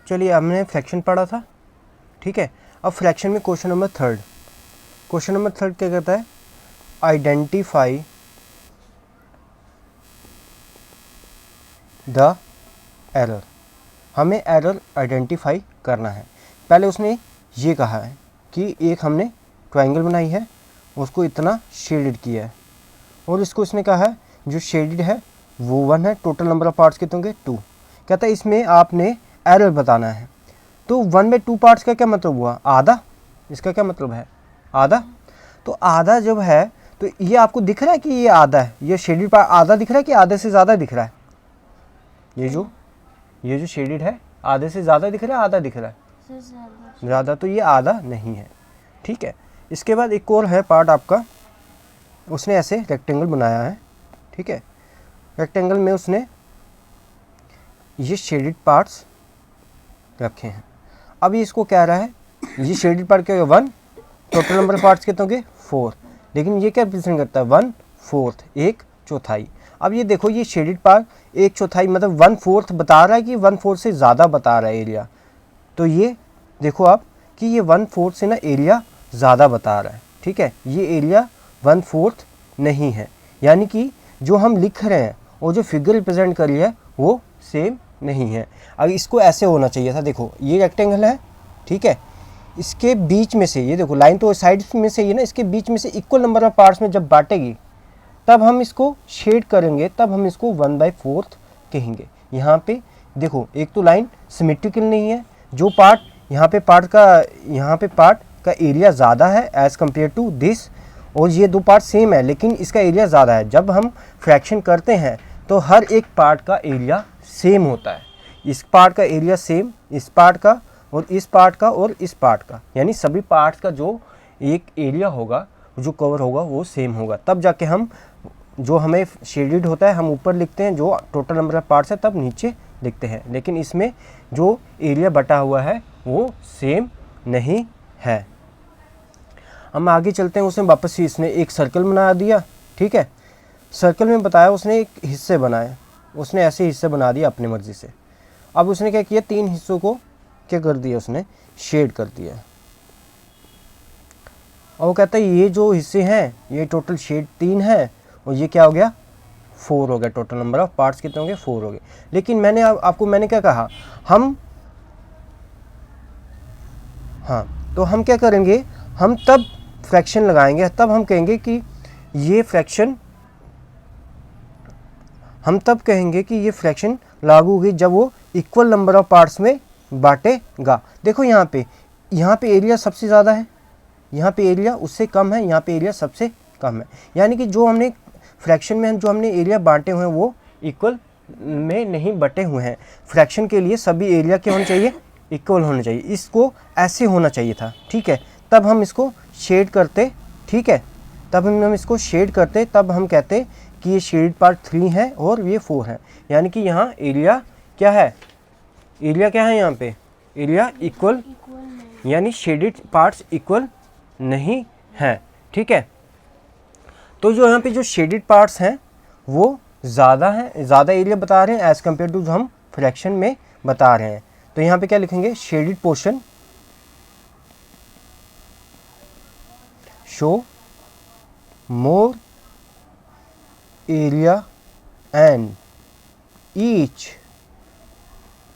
चलिए हमने फ्रैक्शन पढ़ा था, ठीक है। अब फ्रैक्शन में क्वेश्चन नंबर थर्ड क्या कहता है, आइडेंटिफाई द एरर। हमें एरर आइडेंटिफाई करना है। पहले उसने ये कहा है कि एक हमने ट्रायंगल बनाई है, उसको इतना शेडेड किया है, और इसको इसने कहा है जो शेडेड है वो 1 है, टोटल नंबर ऑफ पार्ट्स कितने होंगे 2। कहता है इसमें आपने एरर बताना है। तो 1/2 पार्ट्स का क्या मतलब हुआ, आधा। इसका क्या मतलब है, आधा। तो आधा जब है तो ये आपको दिख रहा है कि ये आधा है, ये शेडेड पार्ट आधा दिख रहा है कि आधे से ज़्यादा दिख रहा है, ये जो शेडेड है आधे से ज़्यादा दिख रहा है, आधा दिख रहा है ज़्यादा, तो ये आधा नहीं है, ठीक है। इसके बाद एक और है पार्ट आपका, उसने ऐसे रेक्टेंगल बनाया है, ठीक है। रेक्टेंगल में उसने ये शेडेड पार्ट्स रखे हैं। अब ये इसको कह रहा है ये शेडेड पार्ट क्या होगा 1, टोटल नंबर पार्ट्स कितने होंगे 4, लेकिन ये क्या रिप्रेजेंट करता है 1/4, 1/4। अब ये देखो ये शेडेड पार्ट 1/4 मतलब 1/4 बता रहा है कि 1/4 से ज़्यादा बता रहा है एरिया। तो ये देखो आप कि ये 1/4 से ना एरिया ज़्यादा बता रहा है, ठीक है। ये एरिया 1/4 नहीं है, यानी कि जो हम लिख रहे हैं और जो फिगर रिप्रेजेंट कर रही है वो सेम नहीं है। अब इसको ऐसे होना चाहिए था, देखो ये रेक्टेंगल है, ठीक है, इसके बीच में से ये देखो लाइन तो साइड में से ही ना, इसके बीच में से इक्वल नंबर ऑफ पार्ट्स में जब बांटेगी तब हम इसको शेड करेंगे, तब हम इसको 1/4 कहेंगे। यहाँ पे देखो एक तो लाइन सिमेट्रिकल नहीं है, जो पार्ट यहाँ पे पार्ट का एरिया ज़्यादा है एज़ कम्पेयर टू दिस, और ये दो पार्ट सेम है लेकिन इसका एरिया ज़्यादा है। जब हम फ्रैक्शन करते हैं तो हर एक पार्ट का एरिया सेम होता है, इस पार्ट का एरिया सेम, इस पार्ट का और इस पार्ट का और इस पार्ट का, यानी सभी पार्ट्स का जो एक एरिया होगा जो कवर होगा वो सेम होगा। तब जाके हम जो हमें शेडेड होता है हम ऊपर लिखते हैं, जो टोटल नंबर ऑफ पार्ट्स है तब नीचे लिखते हैं, लेकिन इसमें जो एरिया बटा हुआ है वो सेम नहीं है। हम आगे चलते हैं, उसने वापस ही इसने एक सर्कल बना दिया, ठीक है। सर्कल में बताया उसने एक हिस्से बनाए, उसने ऐसे हिस्से बना दिया अपनी मर्जी से। अब उसने क्या किया, 3 हिस्सों को क्या कर दिया, उसने शेड कर दिया। और वो कहता है ये जो हिस्से हैं ये टोटल शेड 3 है, और ये क्या हो गया 4 हो गया, टोटल नंबर ऑफ पार्ट्स कितने होंगे 4 हो गए। लेकिन मैंने आपको मैंने क्या कहा, हम तो हम क्या करेंगे, हम तब फ्रैक्शन लगाएंगे, तब हम कहेंगे कि ये फ्रैक्शन, हम तब कहेंगे कि ये फ्रैक्शन लागू होगी जब वो इक्वल नंबर ऑफ पार्ट्स में बांटेगा। देखो यहाँ पे एरिया सबसे ज़्यादा है, यहाँ पे एरिया उससे कम है, यहाँ पे एरिया सबसे कम है, यानी कि जो हमने फ्रैक्शन में जो हमने एरिया बांटे हुए हैं वो इक्वल में नहीं बटे हुए हैं। फ्रैक्शन के लिए सभी एरिया क्या होने चाहिए, इक्वल होने चाहिए। इसको ऐसे होना चाहिए था, ठीक है। तब हम इसको शेड करते, ठीक है, तब हम इसको शेड करते, तब हम कहते कि ये शेड पार्ट 3 है और ये 4 है, यानी कि यहाँ एरिया क्या है, एरिया क्या है, यहाँ पे एरिया इक्वल, यानी शेडेड पार्ट्स इक्वल नहीं है, ठीक है। तो जो यहाँ पे जो शेडेड पार्ट्स हैं वो ज़्यादा हैं, ज़्यादा एरिया बता रहे हैं एज़ कम्पेयर टू जो हम फ्रैक्शन में बता रहे हैं। तो यहाँ पे क्या लिखेंगे, shaded portion show more area and each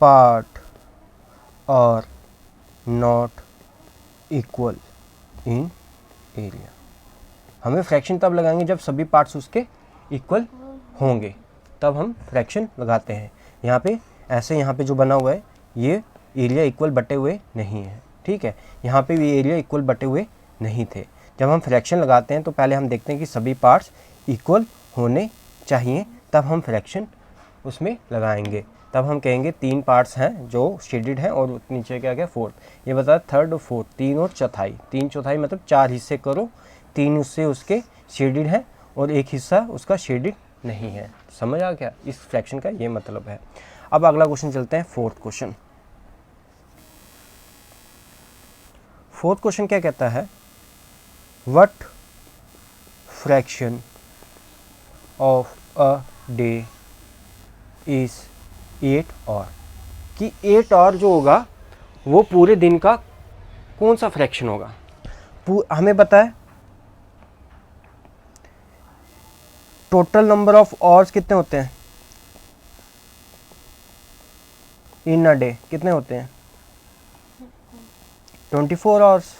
part और नॉट इक्वल इन एरिया। हमें फ्रैक्शन तब लगाएंगे जब सभी पार्ट्स उसके इक्वल होंगे, तब हम फ्रैक्शन लगाते हैं। यहाँ पे ऐसे, यहाँ पे जो बना हुआ है ये एरिया इक्वल बटे हुए नहीं है, ठीक है। यहाँ पे भी एरिया इक्वल बटे हुए नहीं थे। जब हम फ्रैक्शन लगाते हैं तो पहले हम देखते हैं कि सभी पार्ट्स इक्वल होने चाहिए, तब हम फ्रैक्शन उसमें लगाएंगे। तब हम कहेंगे 3 पार्ट्स हैं जो शेडेड हैं और नीचे क्या गया 4th, ये बता 3rd और 4th, 3 और चौथाई, 3 चौथाई मतलब 4 हिस्से करो, 3 उससे उसके शेडेड हैं और 1 हिस्सा उसका शेडेड नहीं है। समझ आ गया, इस फ्रैक्शन का ये मतलब है। अब अगला क्वेश्चन चलते हैं, 4th क्वेश्चन। 4th क्वेश्चन क्या कहता है, what fraction of a day is 8 और कि 8 और जो होगा वो पूरे दिन का कौन सा फ्रैक्शन होगा। हमें पता है टोटल नंबर ऑफ आवर्स कितने होते हैं इन अ डे, कितने होते हैं 24 आवर्स।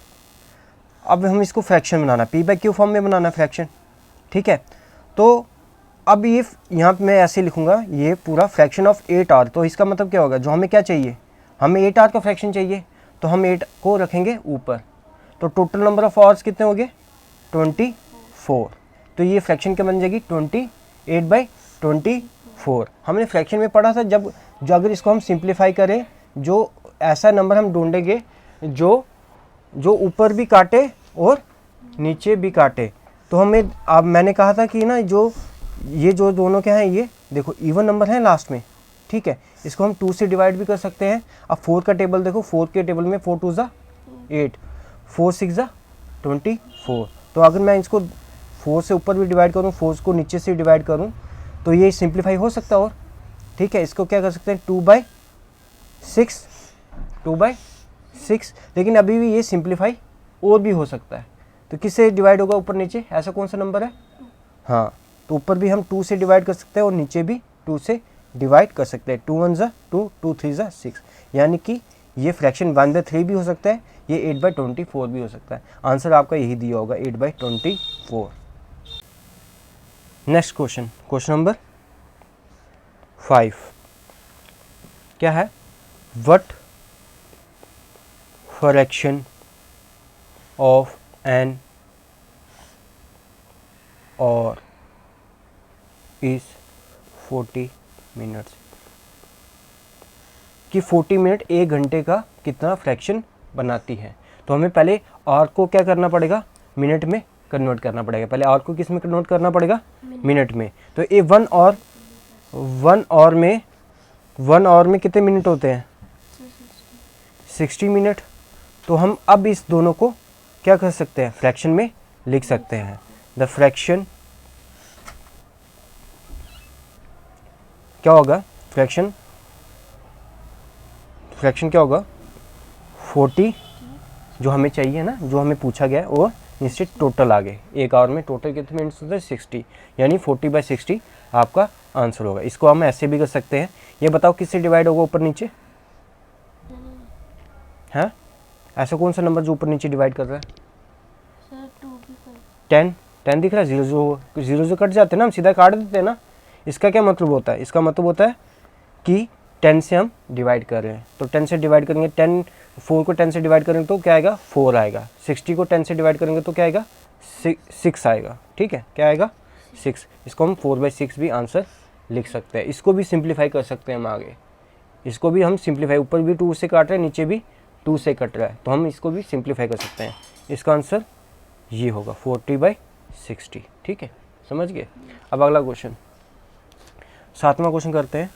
अब हम इसको fraction banana, P by Q form में बनाना फ्रैक्शन, ठीक है। तो अब ये यहाँ पे मैं ऐसे लिखूंगा, ये पूरा फ्रैक्शन ऑफ 8 आवर। तो इसका मतलब क्या होगा, जो हमें क्या चाहिए, हमें 8 आवर का फ्रैक्शन चाहिए, तो हम 8 को रखेंगे ऊपर। तो टोटल नंबर ऑफ आवर्स कितने हो गए 24। तो ये फ्रैक्शन क्या बन जाएगी 28/24। हमने फ्रैक्शन में पढ़ा था जो अगर इसको हम सिंप्लीफाई करें, जो ऐसा नंबर हम ढूंढेंगे जो ऊपर भी काटे और नीचे भी काटे। तो हमें, अब मैंने कहा था कि ना ये जो दोनों क्या हैं, ये देखो इवन नंबर है लास्ट में, ठीक है। इसको हम 2 से डिवाइड भी कर सकते हैं। अब 4 का टेबल देखो, 4 के टेबल में 4 2 ज़ा 8, 4 6 ज़ा 24। तो अगर मैं इसको 4 से ऊपर भी डिवाइड करूँ, 4 को नीचे से डिवाइड करूँ, तो ये सिंप्लीफाई हो सकता है। और ठीक है, इसको क्या कर सकते हैं 2/6, लेकिन अभी भी ये सिंप्लीफाई और भी हो सकता है। तो किससे डिवाइड होगा ऊपर नीचे, ऐसा कौन सा नंबर है, हाँ, तो ऊपर भी हम 2 से डिवाइड कर सकते हैं और नीचे भी 2 से डिवाइड कर सकते हैं। 2 1 ज़ा 2, 2 3 ज़ा 6, यानी कि ये फ्रैक्शन 1/3 भी हो सकता है, ये 8/24 भी हो सकता है। आंसर आपका यही दिया होगा 8/24। नेक्स्ट क्वेश्चन, क्वेश्चन नंबर 5 क्या है, व्हाट फ्रैक्शन ऑफ एन और इज 40 मिनट्स, कि 40 मिनट 1 घंटे का कितना फ्रैक्शन बनाती है। तो हमें पहले आवर को क्या करना पड़ेगा, मिनट में कन्वर्ट करना पड़ेगा। पहले आवर को किस में कन्वर्ट करना पड़ेगा, मिनट में। तो ये 1 आवर में कितने मिनट होते हैं 60 मिनट। तो हम अब इस दोनों को क्या कर सकते हैं, फ्रैक्शन में लिख सकते हैं। द फ्रैक्शन क्या होगा, फ्रैक्शन क्या होगा 40 जो हमें चाहिए ना, जो हमें पूछा गया है, और नीचे टोटल आ गए। 1 आवर में टोटल कितने मिनट्स होते हैं 60, यानी 40/60 आपका आंसर होगा। इसको हम ऐसे भी कर सकते हैं। ये बताओ किससे डिवाइड होगा ऊपर नीचे, हाँ, ऐसा कौन सा नंबर जो ऊपर नीचे डिवाइड कर रहा है, 10 दिख रहा है, 0 कट जाते हैं ना, हम सीधा काट देते हैं ना। इसका क्या मतलब होता है, इसका मतलब होता है कि 10 से हम डिवाइड कर रहे हैं। तो 10 से डिवाइड करेंगे, 4 को 10 से डिवाइड करेंगे तो क्या आएगा 4 आएगा। 60 को 10 से डिवाइड करेंगे तो क्या आएगा 6 आएगा, ठीक है, क्या आएगा 6। इसको हम 4/6 भी आंसर लिख सकते हैं। इसको भी सिंप्लीफाई कर सकते हैं हम आगे, इसको भी हम सिंप्लीफाई, ऊपर भी 2 से काट रहे हैं, नीचे भी 2 से कट रहा है, तो हम इसको भी सिंप्लीफाई कर सकते हैं। इसका आंसर ये होगा 40/60, ठीक है, समझ गए। अब अगला क्वेश्चन, 7वां क्वेश्चन करते हैं,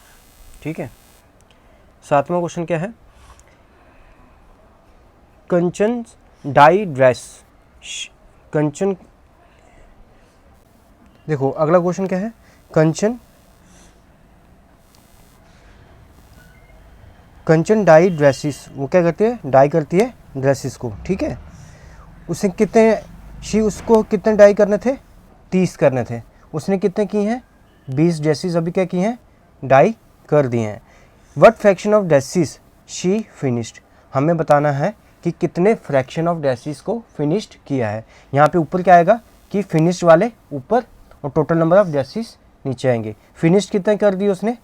ठीक है। 7वां क्वेश्चन क्या है, कंचन डाई ड्रेस, कंचन, देखो अगला क्वेश्चन क्या है, कंचन डाई ड्रेसेस, वो क्या करती है, डाई करती है ड्रेसेस को, ठीक है। उसे उसको कितने डाई करने थे, 30 करने थे। उसने कितने किए हैं 20 ड्रेसेस अभी क्या किए हैं, डाई कर दिए हैं। What fraction of dresses she finished, हमें बताना है कि कितने फ्रैक्शन ऑफ ड्रेसेस को फिनिश्ड किया है। यहाँ पे ऊपर क्या आएगा कि फिनिश्ड वाले ऊपर और टोटल नंबर ऑफ ड्रेसेस नीचे आएंगे। फिनिश्ड कितने कर दिए उसने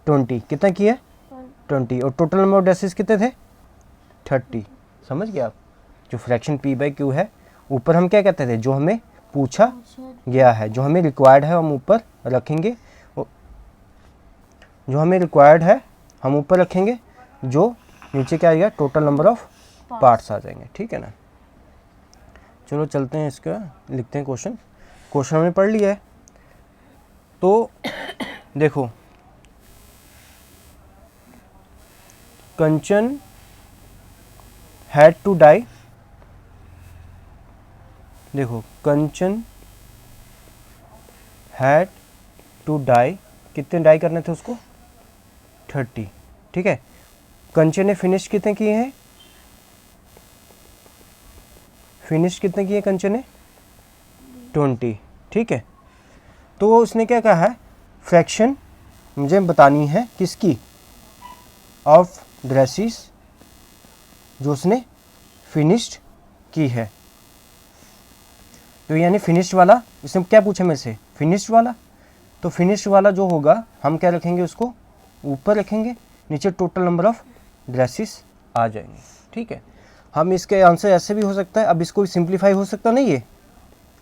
20, कितना किया 20, और टोटल नंबर ऑफ ड्रेसेस कितने थे 30। समझ गए आप, जो फ्रैक्शन P/Q है, ऊपर हम क्या कहते थे, जो हमें पूछा गया है, जो हमें रिक्वायर्ड है हम ऊपर रखेंगे, जो हमें रिक्वायर्ड है हम ऊपर रखेंगे, जो नीचे क्या आएगा टोटल नंबर ऑफ पार्ट्स आ जाएंगे, ठीक है ना। चलो चलते हैं, इसका लिखते हैं क्वेश्चन हमने पढ़ लिया है। तो देखो, कंचन हैड टू डाई, देखो कंचन हैड टू डाई, कितने डाई करने थे उसको 30, ठीक है। कंचे ने फिनिश कितने किए हैं, फिनिश कितने किए कंचे ने, 20, ठीक है। तो उसने क्या कहा है, फ्रैक्शन मुझे बतानी है किसकी, ऑफ ड्रेसेस जो उसने फिनिश्ड की है। तो यानी फिनिश्ड वाला, इसने क्या पूछा मेरे से, फिनिश्ड वाला। तो फिनिश्ड वाला जो होगा हम क्या रखेंगे, उसको ऊपर रखेंगे, नीचे टोटल नंबर ऑफ ड्रेसेस आ जाएंगे, ठीक है। हम इसके आंसर ऐसे भी हो सकता है, अब इसको सिंप्लीफाई हो सकता नहीं है,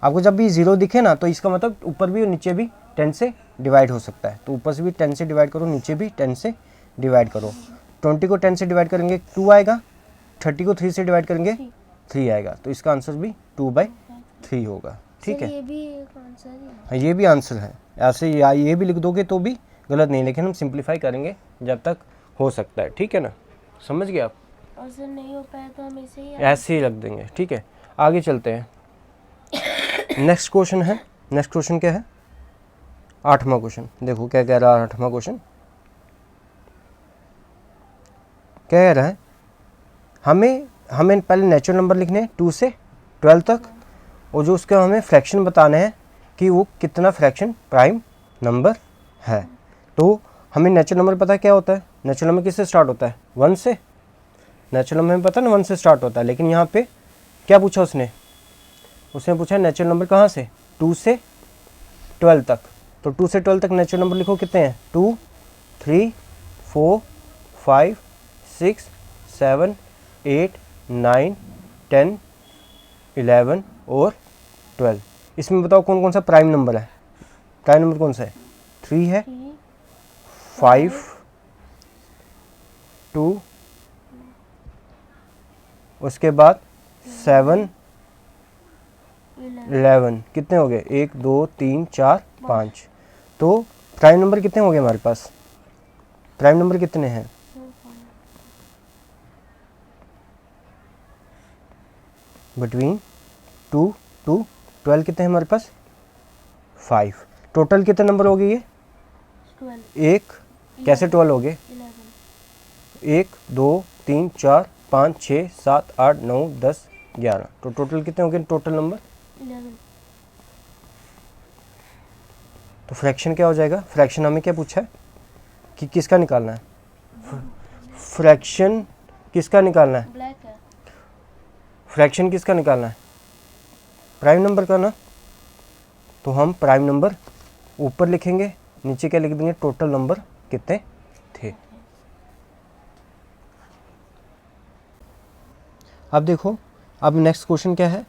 आपको जब भी 0 दिखे ना तो इसका मतलब ऊपर भी और नीचे भी 10 से डिवाइड हो सकता है। तो ऊपर से भी 10 से डिवाइड करो, नीचे भी 10 से डिवाइड करो। 20 को 10 से डिवाइड करेंगे 2 आएगा, 30 को 3 से डिवाइड करेंगे 3 आएगा। तो इसका आंसर भी 2/3 होगा, ठीक है। ये भी एक आंसर है। हाँ, ये भी आंसर है। ऐसे या ये भी लिख दोगे तो भी गलत नहीं, लेकिन हम सिंप्लीफाई करेंगे जब तक हो सकता है, ठीक है ना, समझ गए आप। आंसर नहीं हो पाया तो हम ऐसे ही रख देंगे, ठीक है। आगे चलते हैं, नेक्स्ट क्वेश्चन है। नेक्स्ट क्वेश्चन क्या है, 8वां क्वेश्चन। देखो क्या कह रहा है 8वां क्वेश्चन, क्या कह रहा है, हमें पहले नेचुरल नंबर लिखने हैं 2 से 12 तक, और जो उसका हमें फ्रैक्शन बताने हैं कि वो कितना फ्रैक्शन प्राइम नंबर है। तो हमें नेचुरल नंबर पता है क्या होता है, नेचुरल नंबर किससे स्टार्ट होता है, 1 से। नेचुरल नंबर हमें पता है ना 1 से स्टार्ट होता है, लेकिन यहाँ पे क्या पूछा उसने पूछा नेचुरल नंबर कहाँ से, 2 से 12 तक। तो 2 से 12 तक नेचुरल नंबर लिखो, कितने हैं, 2, 3, 4, 5, 6, 7, 8, 9, 10, 11 और 12। इसमें बताओ कौन कौन सा प्राइम नंबर है, प्राइम नंबर कौन सा है, 3 है, 5, 2, उसके बाद 7, 11, कितने हो गए, 1, 2, 3, 4, 5। तो प्राइम नंबर कितने हो गए हमारे पास, प्राइम नंबर कितने हैं, बिटवीन 2 to 12 कितने हैं हमारे पास, 5। टोटल कितने नंबर हो गए ये, 12, एक, कैसे 12 हो गए, 1, 2, 3, 4, 5, 6, 7, 8, 9, 10, 11। तो टोटल कितने हो गए टोटल नंबर, 11। तो फ्रैक्शन क्या हो जाएगा, फ्रैक्शन हमें क्या पूछा है कि किसका निकालना है, फ्रैक्शन किसका निकालना है, ब्लैक है, फ्रैक्शन किसका निकालना है, प्राइम नंबर का ना। तो हम प्राइम नंबर ऊपर लिखेंगे, नीचे क्या लिख देंगे, टोटल नंबर कितने थे। अब देखो, अब नेक्स्ट क्वेश्चन क्या है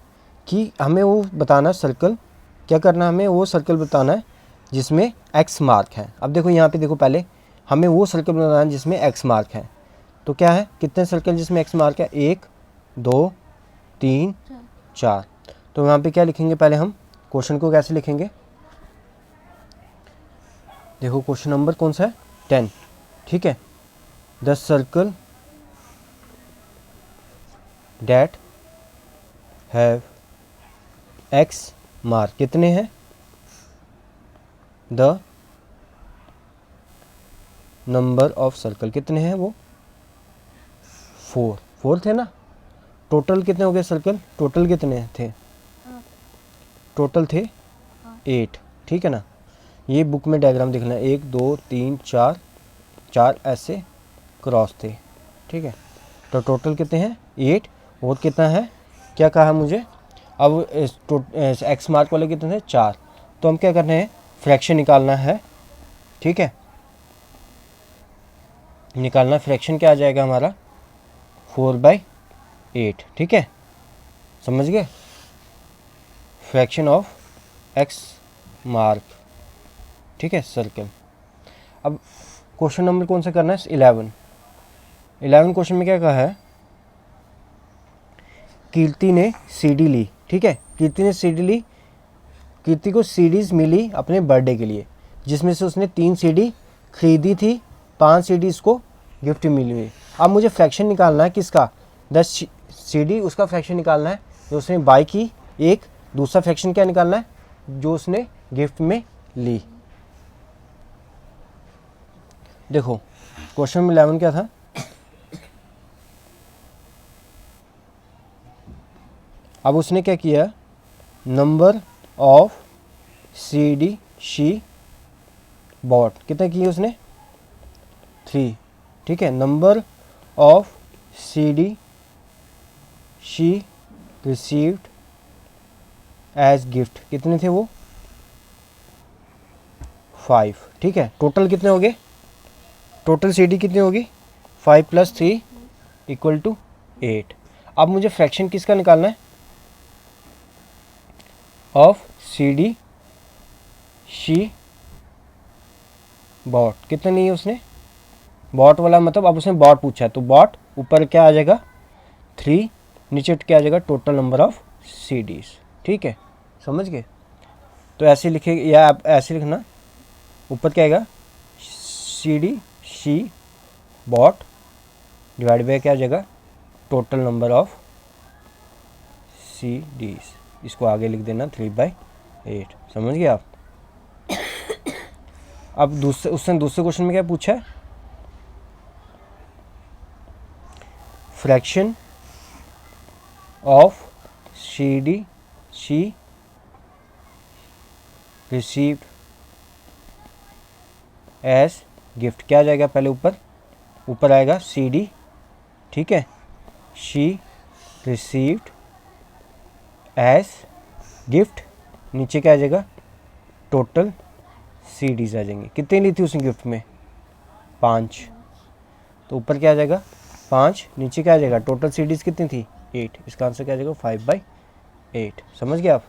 कि हमें वो बताना सर्कल, क्या करना है, हमें वो सर्कल बताना है जिसमें एक्स मार्क है। अब देखो यहाँ पे देखो, पहले हमें वो सर्कल बनाना है जिसमें एक्स मार्क है। तो क्या है, कितने सर्कल जिसमें एक्स मार्क है, 1, 2, 3, 4। तो यहाँ पे क्या लिखेंगे, पहले हम क्वेश्चन को कैसे लिखेंगे, देखो क्वेश्चन नंबर कौन सा है, 10, ठीक है। The circle that have X mark, कितने हैं, द नंबर ऑफ सर्कल कितने हैं वो, 4 थे ना। टोटल कितने हो गए सर्कल, टोटल कितने थे, टोटल थे 8, ठीक है ना। ये बुक में डायग्राम दिखना है, 1, 2, 3, 4, 4 ऐसे क्रॉस थे, ठीक है। तो टोटल कितने हैं 8, और कितना है, क्या कहा मुझे, अब एक्स मार्क वाले कितने थे 4। तो हम क्या करना है, फ्रैक्शन निकालना है, ठीक है। निकालना फ्रैक्शन क्या आ जाएगा हमारा, 4/8, ठीक है, समझ गए, फ्रैक्शन ऑफ एक्स मार्क, ठीक है, सर्कल। अब क्वेश्चन नंबर कौन सा करना है, 11 क्वेश्चन में क्या कहा है, कीर्ति ने सीडी ली, ठीक है। कीर्ति ने सीडी ली, कीर्ति को सीडीज मिली अपने बर्थडे के लिए, जिसमें से उसने 3 सीडी खरीदी थी, 5 सीडीज को गिफ्ट मिली हुई। अब मुझे फ्रैक्शन निकालना है किसका, 10 सीडी उसका फ्रैक्शन निकालना है जो उसने बाई की, एक दूसरा फ्रैक्शन क्या निकालना है जो उसने गिफ्ट में ली। देखो क्वेश्चन में 11 क्या था, अब उसने क्या किया, number of CD she bought कितना किया उसने 3, ठीक है। Number of CD she received as gift कितने थे वो 5, ठीक है। टोटल कितने हो गए, टोटल CD कितनी होगी 5 + 3 = 8। अब मुझे फ्रैक्शन किसका निकालना है, ऑफ CD शी बॉट कितना नहीं है उसने, बॉट वाला मतलब अब उसने बॉट पूछा है तो बॉट ऊपर क्या आ जाएगा 3, नीचे क्या आ जाएगा टोटल नंबर ऑफ CDs, ठीक है, समझ गए। तो ऐसे लिखे या आप ऐसे लिखना, ऊपर क्या आएगा CD she bot divide by क्या आ जाएगा टोटल नंबर ऑफ CDs, इसको आगे लिख देना 3/8, समझ गए आप। अब उसने दूसरे क्वेश्चन में क्या पूछा है, fraction of CD she received as gift क्या आ जाएगा, पहले ऊपर आएगा CD, ठीक है, शी रिसीव्ड एज गिफ्ट, नीचे क्या आ जाएगा टोटल CDs आ जाएंगे। कितनी ली थी उसने गिफ्ट में 5, तो ऊपर क्या आ जाएगा 5, नीचे क्या आ जाएगा टोटल CDs कितनी थी 8, इसका आंसर क्या आ जाएगा 5/8, समझ गए आप।